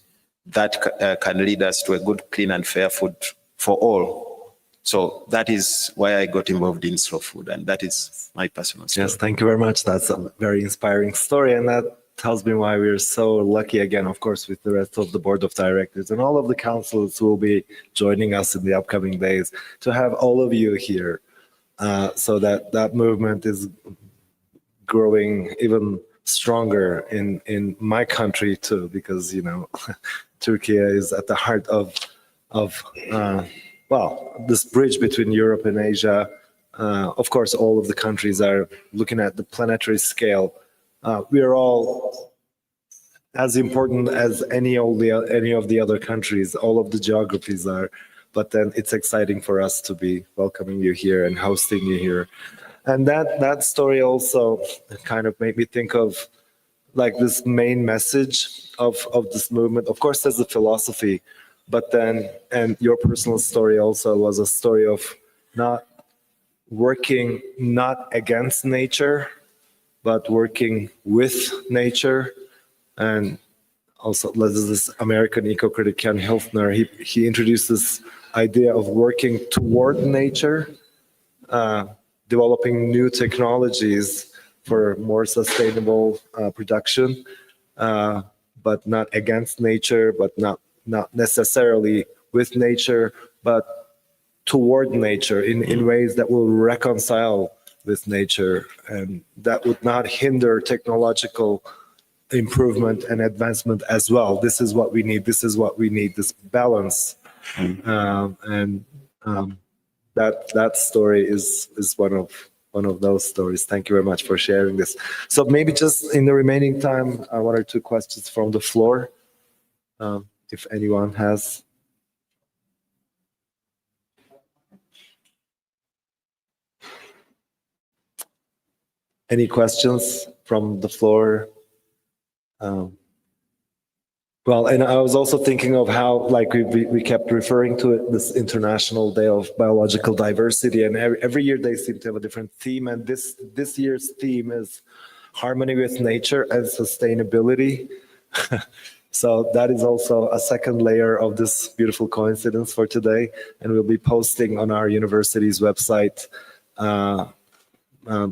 that can lead us to a good, clean, and fair food for all. So that is why I got involved in slow food, and that is my personal story. Yes, thank you very much. That's a very inspiring story, and that tells me why we're so lucky again, of course, with the rest of the board of directors and all of the councils who will be joining us in the upcoming days, to have all of you here, so that movement is growing even stronger in my country too, because, you know, Turkey is at the heart of this bridge between Europe and Asia. Of course, all of the countries are looking at the planetary scale. We are all as important as any of the other countries. All of the geographies are, but then it's exciting for us to be welcoming you here and hosting you here. And that story also kind of made me think of like this main message of this movement. Of course, there's the philosophy, but then, and your personal story also was a story of not working not against nature, but working with nature. And also there's this American eco-critic, Ken Hilfner, he introduced this idea of working toward nature, developing new technologies for more sustainable production, but not against nature, but not necessarily with nature, but toward nature in ways that will reconcile with nature and that would not hinder technological improvement and advancement as well. This is what we need. This is what we need, this balance. That story is one of those stories. Thank you very much for sharing this. So maybe just in the remaining time, one or two questions from the floor, if anyone has. Any questions from the floor? Well, and I was also thinking of how, like, we kept referring to it, this International Day of Biological Diversity, and every year they seem to have a different theme, and this year's theme is harmony with nature and sustainability. So that is also a second layer of this beautiful coincidence for today, and we'll be posting on our university's website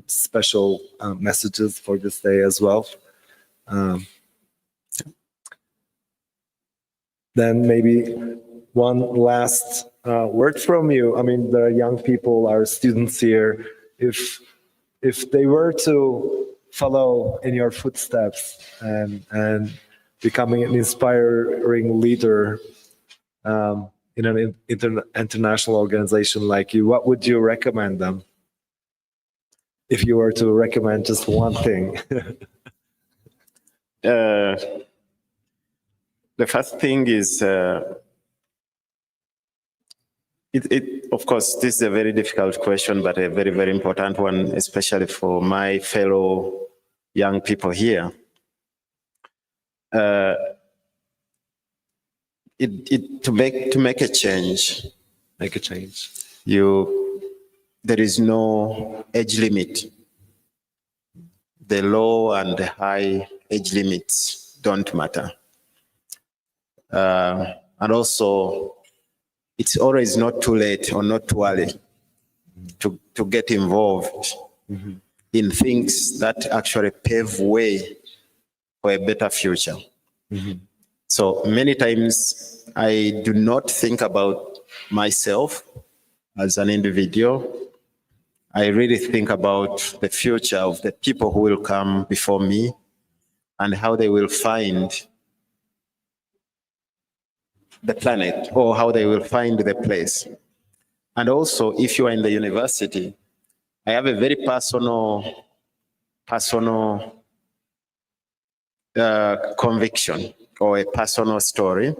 special messages for this day as well. Then maybe one last word from you. I mean, there are young people, our students here. If they were to follow in your footsteps and becoming an inspiring leader in an international organization like you, what would you recommend them? If you were to recommend just one thing. The first thing is, of course, this is a very difficult question, but a very, very important one, especially for my fellow young people here. To make a change. Make a change. There is no age limit. The low and the high age limits don't matter. And also, it's always not too late or not too early to get involved in things that actually pave way for a better future. So many times I do not think about myself as an individual. I really think about the future of the people who will come before me and how they will find the planet or how they will find the place. And also, if you are in the university, I have a very personal conviction or a personal story.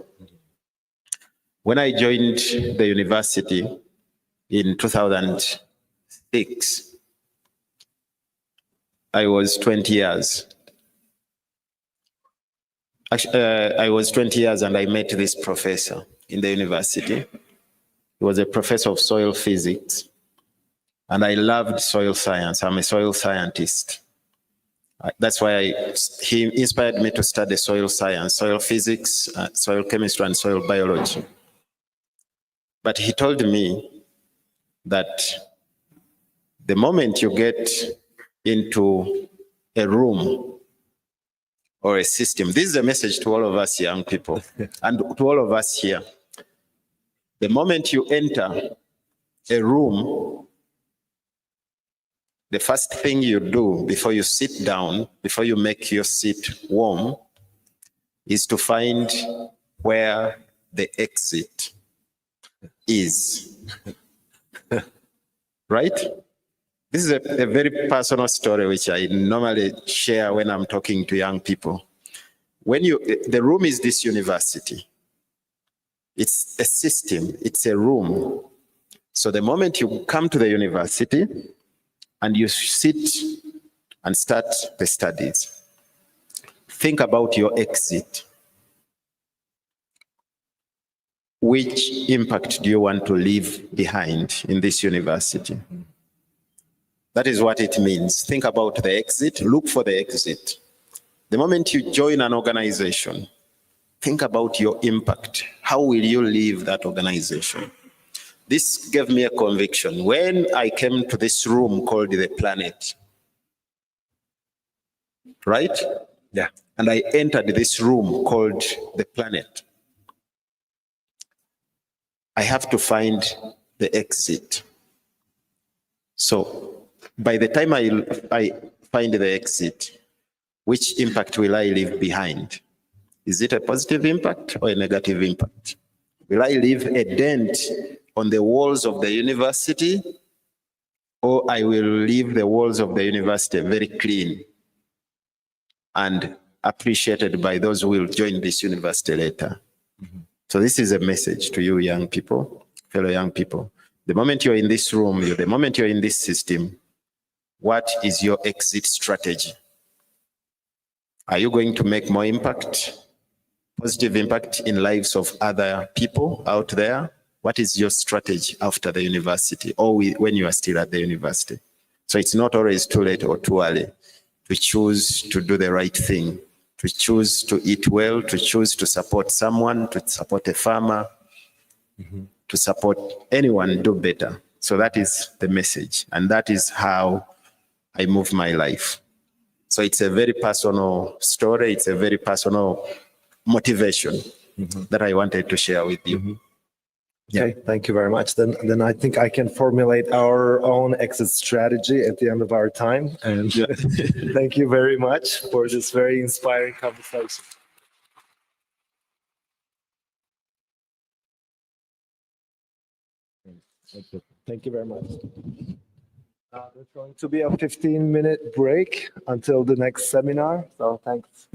When I joined the university in 2006, I was 20 years. Actually, I was 20 years and I met this professor in the university. He was a professor of soil physics. And I loved soil science. I'm a soil scientist. That's why he inspired me to study soil science, soil physics, soil chemistry, and soil biology. But he told me that the moment you get into a room or a system, this is a message to all of us young people and to all of us here. The moment you enter a room, the first thing you do before you sit down, before you make your seat warm, is to find where the exit is. Right? This is a very personal story which I normally share when I'm talking to young people. The room is this university. It's a system, it's a room. So the moment you come to the university and you sit and start the studies, think about your exit. Which impact do you want to leave behind in this university? That is what it means. Think about the exit, look for the exit. The moment you join an organization, think about your impact. How will you leave that organization? This gave me a conviction. When I came to this room called the planet, right? Yeah. And I entered this room called the planet, I have to find the exit. So by the time I find the exit, which impact will I leave behind? Is it a positive impact or a negative impact? Will I leave a dent on the walls of the university, or I will leave the walls of the university very clean and appreciated by those who will join this university later? Mm-hmm. So this is a message to you young people, fellow young people. The moment you're in this room, the moment you're in this system, what is your exit strategy? Are you going to make more impact, positive impact in lives of other people out there? What is your strategy after the university or when you are still at the university? So it's not always too late or too early to choose to do the right thing, to choose to eat well, to choose to support someone, to support a farmer, to support anyone do better. So that is the message. And that is how I move my life. So it's a very personal story. It's a very personal motivation that I wanted to share with you. Okay, thank you very much. Then I think I can formulate our own exit strategy at the end of our time. And thank you very much for this very inspiring conversation. Thank you very much. There's going to be a 15-minute break until the next seminar. So thanks.